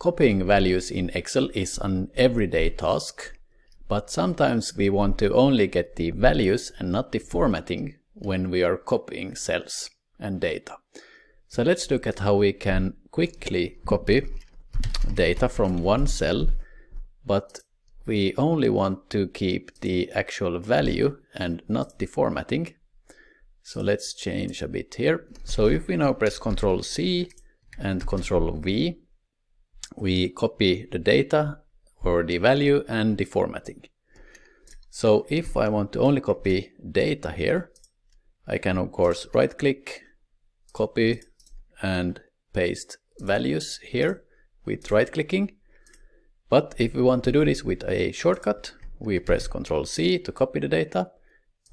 Copying values in Excel is an everyday task, but sometimes we want to only get the values and not the formatting when we are copying cells and data. So let's look at how we can quickly copy data from one cell, but we only want to keep the actual value and not the formatting. So let's change a bit here. So if we now press Ctrl C and Ctrl V, we copy the data or the value and the formatting. So if I want to only copy data here, I can of course right click, copy and paste values here with right clicking. But if we want to do this with a shortcut, we press Ctrl C to copy the data.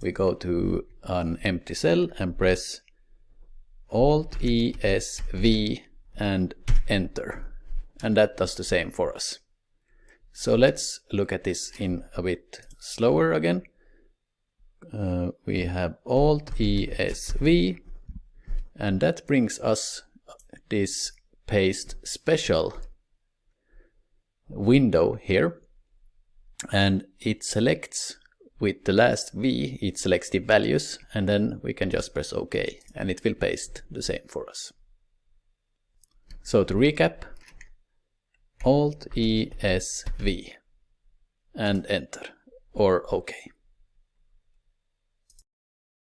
We go to an empty cell and press Alt+E+S+V and Enter. And that does the same for us. So let's look at this in a bit slower again. We have Alt+E+S+V, and that brings us this paste special window here, and it selects with the last V, it selects the values, and then we can just press OK and it will paste the same for us. So to recap, Alt+E+S+V and Enter or OK.